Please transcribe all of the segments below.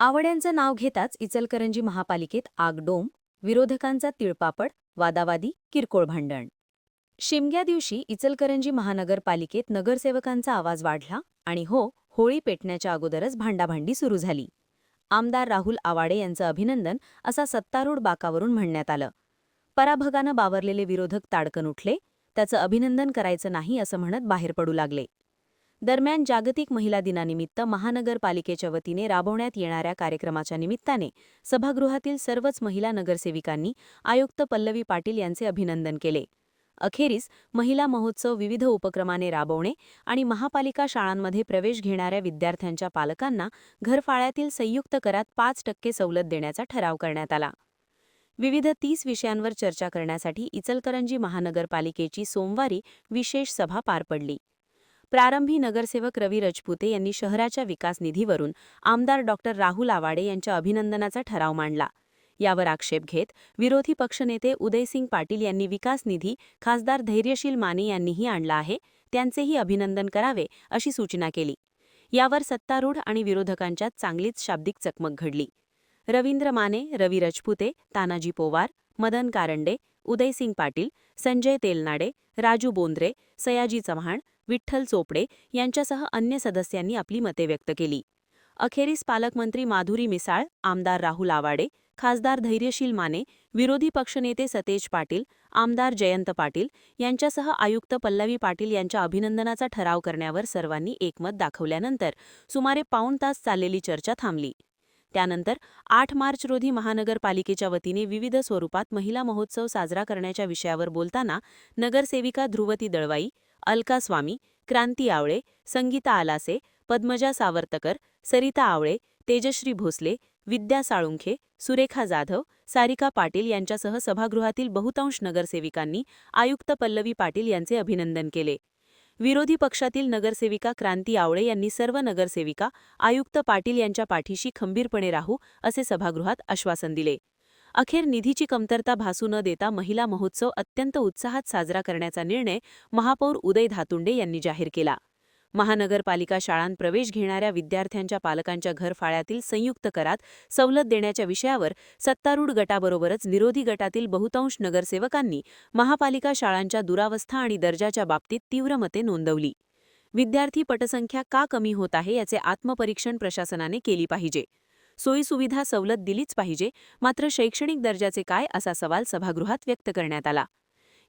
आवड्यांचं नाव घेताच इचलकरंजी महापालिकेत आगडोंब, विरोधकांचा तिळपापड, वादावादी, किरकोळ भांडण. शिमग्या दिवशी इचलकरंजी महानगरपालिकेत नगरसेवकांचा आवाज वाढला आणि होळी पेटण्याच्या अगोदरच भांडाभांडी सुरू झाली. आमदार राहुल आवाडे यांचं अभिनंदन असा सत्तारूढ बाकावरून म्हणण्यात आलं. पराभगानं बावरलेले विरोधक ताडकन उठले, त्याचं अभिनंदन करायचं नाही असं म्हणत बाहेर पडू लागले. दरम्यान जागतिक महिला दिनानिमित्त महानगरपालिकेच्या वतीने राबवण्यात येणाऱ्या कार्यक्रमाच्या निमित्ताने सभागृहातील सर्वच महिला नगरसेविकांनी आयुक्त पल्लवी पाटील यांचे अभिनंदन केले. अखेरीस महिला महोत्सव विविध उपक्रमाने राबवणे आणि महापालिका शाळांमध्ये प्रवेश घेणाऱ्या विद्यार्थ्यांच्या पालकांना घरफाळ्यातील संयुक्त करात 5% सवलत देण्याचा ठराव करण्यात आला. विविध 30 विषयांवर चर्चा करण्यासाठी इचलकरंजी महानगरपालिकेची सोमवारी विशेष सभा पार पडली. प्रारंभी नगरसेवक रवी रजपुते यांनी शहराच्या विकास निधीवरून आमदार राहुल आवाडे यांच्या अभिनंदनाचा ठराव मांडला. यावर आक्षेप घेत विरोधी पक्षनेते उदयसिंग पाटील यांनी विकास निधी खासदार धैर्यशील माने यांनीही आणला आहे, त्यांचेही अभिनंदन करावे अशी सूचना केली. यावर सत्तारूढ आणि विरोधकांच्यात चांगलीच शाब्दिक चकमक घडली. रवींद्र माने, रवी रजपुते, तानाजी पोवार, मदन कारंडे, उदयसिंग पाटील, संजय तेलनाडे, राजू बोंद्रे, सयाजी चव्हाण, विठ्ठल चोपडे यांच्यासह अन्य सदस्यांनी आपली मते व्यक्त केली. अखेरीस पालकमंत्री माधुरी मिसाळ, आमदार राहुल आवाडे, खासदार धैर्यशील माने, विरोधी पक्षनेते सतेज पाटील, आमदार जयंत पाटील यांच्यासह आयुक्त पल्लवी पाटील यांच्या अभिनंदनाचा ठराव करण्यावर सर्वांनी एकमत दाखवल्यानंतर सुमारे पाऊण तास चाललेली चर्चा थांबली. त्यानंतर 8 मार्च रोजी महानगरपालिकेच्या वतीने विविध स्वरूपात महिला महोत्सव साजरा करण्याच्या विषयावर बोलताना नगरसेविका ध्रुवती दळवाई, अलका स्वामी, क्रांती आवळे, संगीता आलासे, पद्मजा सावरतकर, सरिता आवळे, तेजश्री भोसले, विद्या साळुंखे, सुरेखा जाधव, सारिका पाटील यांच्यासह सभागृहातील बहुतांश नगरसेविकांनी आयुक्त पल्लवी पाटील यांचे अभिनंदन केले. विरोधी पक्षातील नगरसेविका क्रांती आवळे यांनी सर्व नगरसेविका आयुक्त पाटील यांच्या पाठीशी खंबीरपणे राहू असे सभागृहात आश्वासन दिले. अखेर निधीची कमतरता भासू न देता महिला महोत्सव अत्यंत उत्साहात साजरा करण्याचा निर्णय महापौर उदय धातुंडे यांनी जाहीर केला. महानगरपालिका शाळांत प्रवेश घेणाऱ्या विद्यार्थ्यांच्या पालकांच्या घरफाळ्यातील संयुक्त करात सवलत देण्याच्या विषयावर सत्तारूढ गटाबरोबरच विरोधी गटातील बहुतांश नगरसेवकांनी महापालिका शाळांच्या दुरावस्था आणि दर्जाच्या बाबतीत तीव्र मते नोंदवली. विद्यार्थी पटसंख्या का कमी होत आहे याचे आत्मपरीक्षण प्रशासनाने केली पाहिजे. सोयीसुविधा सवलत दिलीच पाहिजे, मात्र शैक्षणिक दर्जाचे काय असा सवाल सभागृहात व्यक्त करण्यात आला.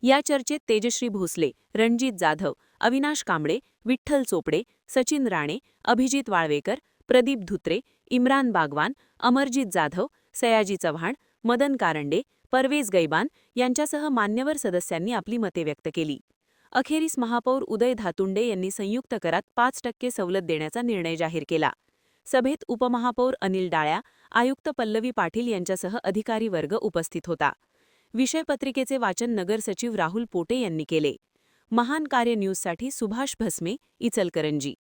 या चर्चेत तेजश्री भोसले, रणजित जाधव, अविनाश कांबळे, विठ्ठल चोपडे, सचिन राणे, अभिजित वाळवेकर, प्रदीप धुत्रे, इम्रान बागवान, अमरजित जाधव, सयाजी चव्हाण, मदन कारंडे, परवेज गैबान यांच्यासह मान्यवर सदस्यांनी आपली मते व्यक्त केली. अखेरीस महापौर उदय धातुंडे यांनी संयुक्त करात 5% सवलत देण्याचा निर्णय जाहीर केला. सभेत उपमहापौर अनिल डाळ्या, आयुक्त पल्लवी पाटील यांच्यासह अधिकारी वर्ग उपस्थित होता. विषयपत्रिकेचे वाचन नगरसचिव राहुल पोटे यांनी केले. महान कार्य न्यूजसाठी सुभाष भस्मे, इचलकरंजी.